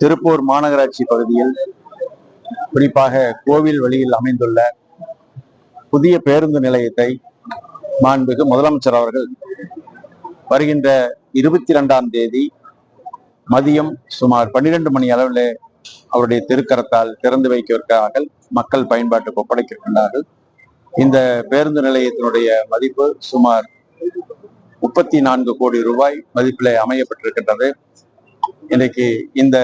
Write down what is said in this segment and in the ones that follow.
திருப்பூர் மாநகராட்சி பகுதியில் குறிப்பாக கோவில் வழியில் அமைந்துள்ள புதிய பேருந்து நிலையத்தை மாண்புமிகு முதலமைச்சர் அவர்கள் வருகின்ற 22ஆம் தேதி மதியம் சுமார் 12 மணி அளவில் அவருடைய திருக்கரத்தால் திறந்து வைக்கிறார்கள். மக்கள் பயன்பாட்டுக்கு ஒப்படைக்கின்றார்கள். இந்த பேருந்து நிலையத்தினுடைய மதிப்பு சுமார் 34 கோடி ரூபாய் மதிப்பில் அமையப்பட்டிருக்கின்றது. இன்றைக்கு இந்த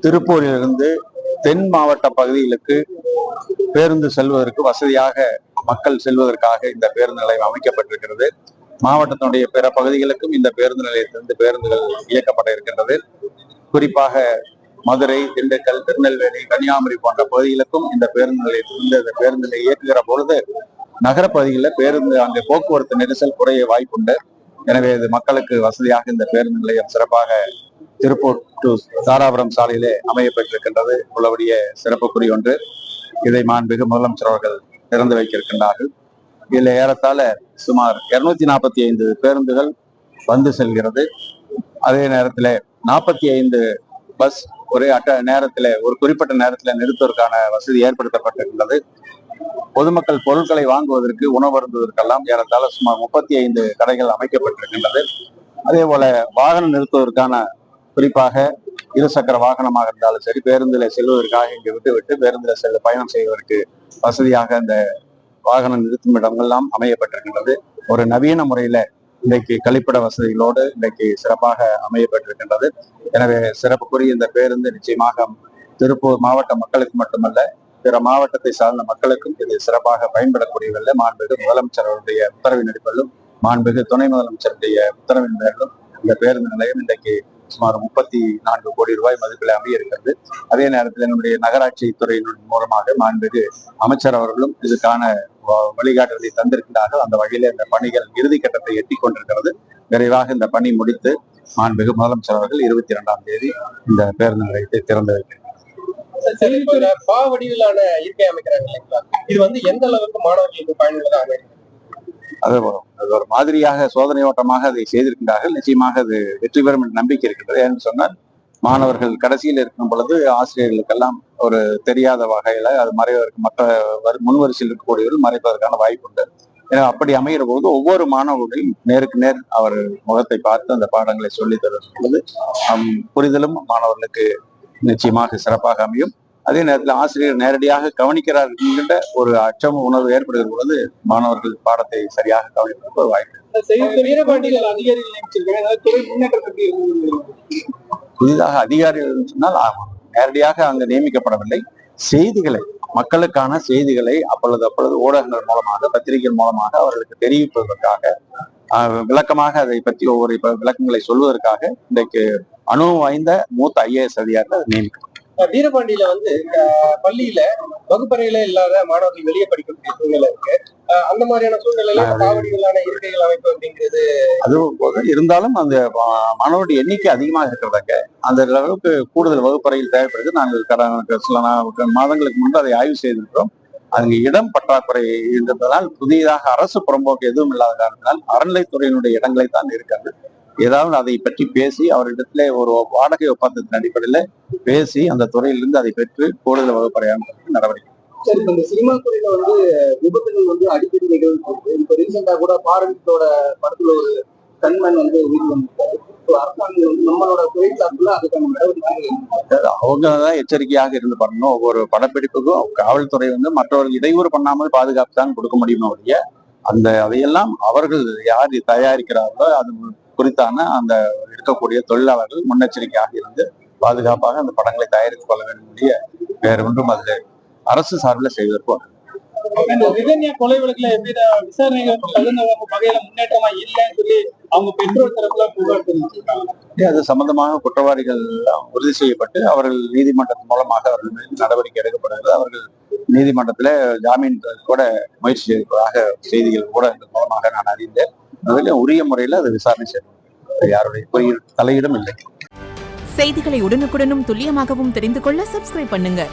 திருப்பூரிலிருந்து தென் மாவட்ட பகுதிகளுக்கு பேருந்து செல்வதற்கு வசதியாக மக்கள் செல்வதற்காக இந்த பேருந்து நிலையம் அமைக்கப்பட்டிருக்கிறது. மாவட்டத்தினுடைய பிற பகுதிகளுக்கும் இந்த பேருந்து நிலையத்திலிருந்து பேருந்துகள் இயக்கப்பட இருக்கின்றது. குறிப்பாக மதுரை, திண்டுக்கல், திருநெல்வேலி, கன்னியாகுமரி போன்ற பகுதிகளுக்கும் இந்த பேருந்து நிலையத்திலிருந்து இந்த பேருந்து நிலையம் இயக்குகிற பொழுது நகர பகுதிகளில் பேருந்து அங்கே போக்குவரத்து நெரிசல் குறைய வாய்ப்புண்டு. எனவே இது மக்களுக்கு வசதியாக இந்த பேருந்து நிலையம் சிறப்பாக திருப்பூர் டு தாராபுரம் சாலையிலே அமையப்பட்டிருக்கின்றது. உள்ளபடிய சிறப்புக்குரிய ஒன்று. இதை மாண்புமிகு முதலமைச்சர் அவர்கள் திறந்து வைக்க இருக்கின்றார்கள். இதில் ஏறத்தாழ சுமார் 245 பேருந்துகள் வந்து செல்கிறது. அதே நேரத்தில் 45 பஸ் ஒரே நேரத்தில் ஒரு குறிப்பிட்ட நேரத்தில் நிறுத்துவதற்கான வசதி ஏற்படுத்தப்பட்டிருக்கின்றது. பொதுமக்கள் பொருட்களை வாங்குவதற்கு, உணவருந்துவதற்கெல்லாம் ஏறத்தாழ சுமார் 35 கடைகள் அமைக்கப்பட்டிருக்கின்றது. அதே போல வாகனம் நிறுத்துவதற்கான, குறிப்பாக இருசக்கர வாகனமாக இருந்தாலும் சரி, பேருந்தில் செல்வதற்காக இங்கு விட்டுவிட்டு பேருந்தில் பயணம் செய்வதற்கு வசதியாக அந்த வாகனம் நிறுத்தும் இடங்கள்லாம் அமையப்பட்டிருக்கின்றது. ஒரு நவீன முறையில இன்றைக்கு கழிப்பிட வசதிகளோடு இன்றைக்கு சிறப்பாக அமையப்பட்டிருக்கின்றது. எனவே சிறப்புக்குரிய இந்த பேருந்து நிச்சயமாக திருப்பூர் மாவட்ட மக்களுக்கு மட்டுமல்ல, பிற மாவட்டத்தை சார்ந்த மக்களுக்கும் இது சிறப்பாக பயன்படக்கூடியதில்லை. மாண்புமிகு முதலமைச்சர் அவருடைய உத்தரவின் அடிப்படையிலும் மாண்புமிகு துணை முதலமைச்சருடைய உத்தரவின் பேரிலும் இந்த பேருந்து நிலையம் இன்றைக்கு சுமார் 34 கோடி ரூபாய் மதிப்பில் அமைய இருக்கிறது. அதே நேரத்தில் நம்முடைய நகராட்சி துறையினுடைய மூலமாக மாண்புமிகு அமைச்சர் அவர்களும் இதுக்கான வழிகாட்டுதலை தந்திருக்கிறார்கள். அந்த வகையில இந்த பணிகள் இறுதி கட்டத்தை எட்டி கொண்டிருக்கிறது. விரைவாக இந்த பணி முடித்து மாண்புமிகு முதலமைச்சர் அவர்கள் 22ஆம் தேதி இந்த பேருந்து நிலையத்தை திறந்து வைக்கிறார். வடிவிலான இருக்கை அமைக்கிறாங்க இல்லைங்களா? இது வந்து எந்த அளவுக்கு மாணவர்களுக்கு பயனுள்ளதாக? அது ஒரு மாதிரியாக சோதனை ஓட்டமாக அதை செய்திருக்கின்றார்கள். நிச்சயமாக அது வெற்றி பெறும் என்ற நம்பிக்கை இருக்கின்றது. என்று சொன்னால் மாணவர்கள் கடைசியில் இருக்கும் பொழுது ஆசிரியர்களுக்கெல்லாம் ஒரு தெரியாத வகையில அது மறைவதற்கு, மற்ற முன்வரிசையில் இருக்கக்கூடியவர்கள் மறைப்பதற்கான வாய்ப்பு உண்டு. அப்படி அமைகிற போது ஒவ்வொரு மாணவர்களையும் நேருக்கு நேர் அவர் முகத்தை பார்த்து அந்த பாடங்களை சொல்லி தரும் பொழுது புரிதலும் மாணவர்களுக்கு நிச்சயமாக சிறப்பாக அமையும். அதே நேரத்தில் ஆசிரியர் நேரடியாக கவனிக்கிறார் என்கின்ற ஒரு அச்சம் உணர்வு ஏற்படுகிற பொழுது மாணவர்கள் பாடத்தை சரியாக கவனிப்பதற்கு ஒரு வாய்ப்பு. புதிதாக அதிகாரிகள் சொன்னால் நேரடியாக அங்கு நியமிக்கப்படவில்லை. செய்திகளை, மக்களுக்கான செய்திகளை அப்பொழுது ஊடகங்கள் மூலமாக, பத்திரிகைகள் மூலமாக அவர்களுக்கு தெரிவிப்பதற்காக, விளக்கமாக அதை பற்றி ஒவ்வொரு விளக்கங்களை சொல்வதற்காக இன்றைக்கு அனுபவம் வாய்ந்த மூத்த IAS அதிகாரிகள் அதை நியமிக்கப்படும். வீரபாண்டியில வந்து பள்ளியில வகுப்பறையில இல்லாத மாணவர்கள் வெளியே படிக்கக்கூடிய சூழ்நிலை இருக்கு. அந்த மாதிரியான சூழ்நிலையில பாவடிகளான இருக்கைகள் அமைப்பு அப்படிங்கிறது அதுவும் இருந்தாலும் அந்த மாணவருடைய எண்ணிக்கை அதிகமாக இருக்கிறதாங்க அந்த அளவுக்கு கூடுதல் வகுப்பறையில் தேவைப்படுது. நாங்கள் சில மாதங்களுக்கு முன்பு அதை ஆய்வு செய்திருக்கிறோம். அங்கு இடம் பற்றாக்குறை இருந்ததால் புதியதாக அரசு புறம்போக்கு எதுவும் இல்லாத காரணத்தினால் அறநிலைத்துறையினுடைய இடங்களை தான் இருக்கிறது. ஏதாவது அதை பற்றி பேசி அவரிடத்துல ஒரு வாடகை ஒப்பந்தத்தின் அடிப்படையில பேசி அந்த துறையிலிருந்து அதை பெற்று கூடுதல் வகுப்பறையாக நடவடிக்கை. சரி, இந்த சினிமா துறையில வந்து விபத்துகள் வந்து அடிக்கடி நிகழ்வு. இப்ப ரீசெண்டா கூட பாரதியோட படத்துல ஒரு கண்மன் வந்து உயிர் வந்திருக்காரு. அரசாங்கம் வந்து நம்மளோட துறை சார்பில் அதுக்கான நடவடிக்கை அவங்கதான் எச்சரிக்கையாக இருந்து பண்ணணும். ஒவ்வொரு படப்பிடிப்புக்கும் காவல்துறை வந்து மற்றவர்கள் இடையூறு பண்ணாமல் பாதுகாப்பு தான் கொடுக்க முடியுமோ ஒழிய அதையெல்லாம் அவர்கள் யார் தயாரிக்கிறார்களோ அது குறித்தான அந்த இருக்கக்கூடிய தொழிலாளர்கள் முன்னெச்சரிக்கையாக இருந்து பாதுகாப்பாக அந்த படங்களை தயாரித்துக் கொள்ள வேண்டும். வேற ஒன்றும் அது அரசு சார்பில் செய்வதற்கு கொலை வழக்குல எவ்வித விசாரணைகள் தகுந்த வகையில முன்னேற்றமா இல்லைன்னு சொல்லி அவங்க பெற்றோர் தரப்புல புகார் தெரிவிச்சிருக்காங்க. அது சம்பந்தமாக குற்றவாளிகள் உறுதி செய்யப்பட்டு அவர்கள் நீதிமன்றத்தின் மூலமாக அவர்கள் மீது நடவடிக்கை எடுக்கப்படுகிறது. அவர்கள் நீதிமன்றத்துல ஜாமீன் கூட முயற்சி செய்வதாக செய்திகள் ஊடகங்கள் மூலமாக நான் அறிந்தேன். அதில் உரிய முறையில் அது விசாரணை செய்யணும். யாருடைய தலையீடும் இல்லை. செய்திகளை உடனுக்குடனும் துல்லியமாகவும் தெரிந்து கொள்ள சப்ஸ்கிரைப் பண்ணுங்க.